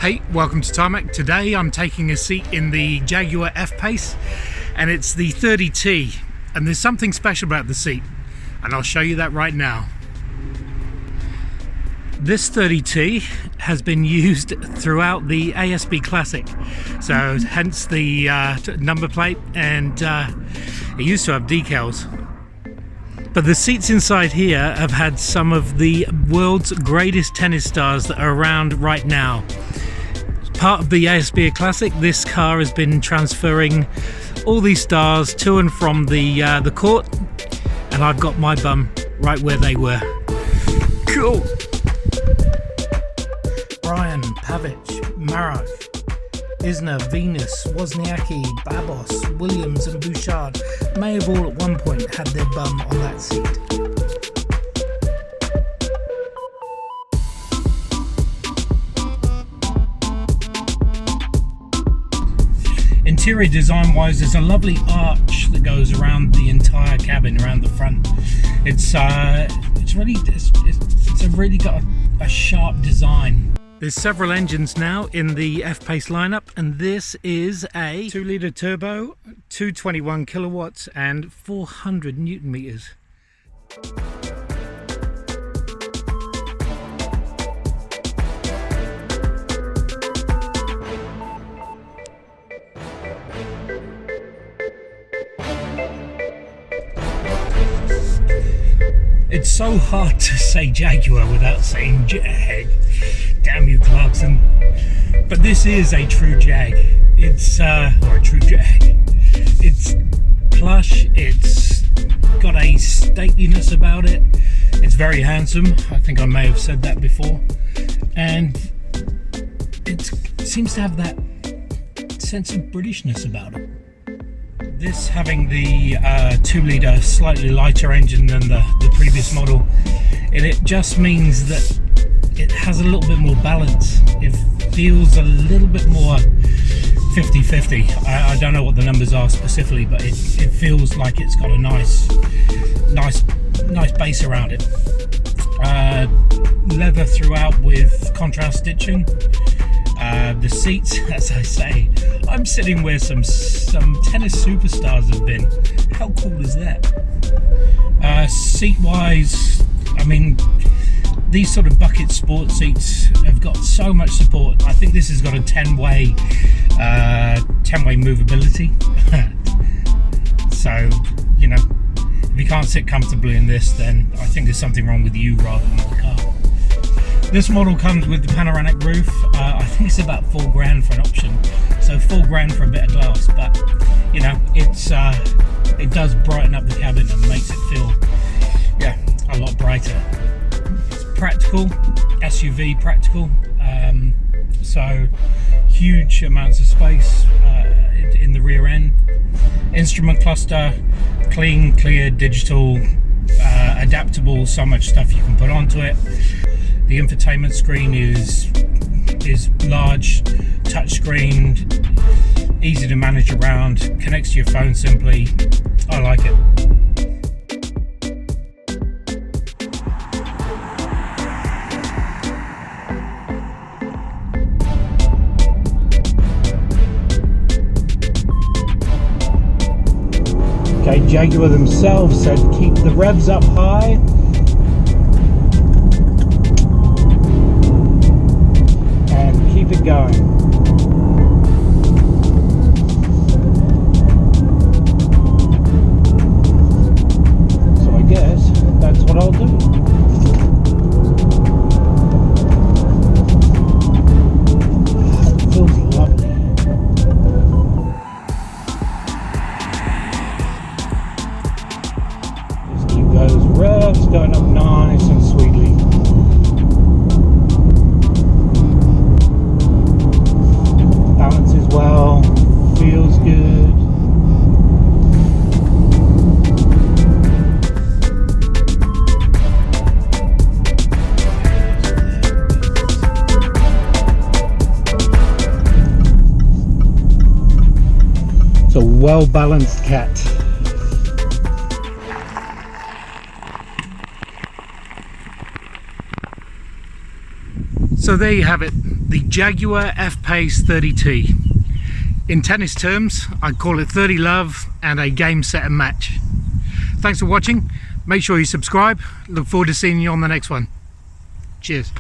Hey, welcome to Tarmac. Today I'm taking a seat in the Jaguar F-Pace and it's the 30T, and there's something special about the seat and I'll show you that right now. This 30T has been used throughout the ASB Classic, so hence the number plate, and it used to have decals. But the seats inside here have had some of the world's greatest tennis stars that are around right now. Part of the ASB Classic, this car has been transferring all these stars to and from the court, and I've got my bum right where they were. Cool. Brian, Pavic, Marek, Isner, Venus, Wozniacki, Babos, Williams and Bouchard may have all at one point had their bum on that seat. Interior design wise, there's a lovely arch that goes around the entire cabin, around the front. It's really got a sharp design. There's several engines now in the F-Pace lineup, and this is a 2-litre turbo, 221 kilowatts and 400 newton meters. It's so hard to say Jaguar without saying Jag. Damn you, Clarkson. But this is a true Jag. It's or a true Jag. It's plush. It's got a stateliness about it. It's very handsome. I think I may have said that before. And it seems to have that sense of Britishness about it. This having the 2-litre slightly lighter engine than the previous model, it just means that it has a little bit more balance. It feels a little bit more 50-50. I don't know what the numbers are specifically, but it feels like it's got a nice base around it. Leather throughout with contrast stitching. The seats, as I say, I'm sitting where some tennis superstars have been. How cool is that? Seat wise, I mean, these sort of bucket sport seats have got so much support. I think this has got a 10-way movability. So, you know, if you can't sit comfortably in this, then I think there's something wrong with you rather than the car. This model comes with the panoramic roof. I think it's about $4,000 for an option, so $4,000 for a bit of glass. But you know, it does brighten up the cabin and makes it feel, yeah, a lot brighter. It's practical, SUV practical. So huge amounts of space in the rear end. Instrument cluster, clean, clear, digital, adaptable. So much stuff you can put onto it. The infotainment screen is large, touchscreen, easy to manage around, connects to your phone simply. I like it. Okay, Jaguar themselves said keep the revs up high. Keep it going. So I guess that's what I'll do. It feels lovely. Just keep those revs going up nice and sweetly. Well, feels good. So well-balanced cat. So there you have it, the Jaguar F-Pace 30T. In tennis terms, I'd call it 30 love and a game, set and match. Thanks for watching. Make sure you subscribe. Look forward to seeing you on the next one. Cheers.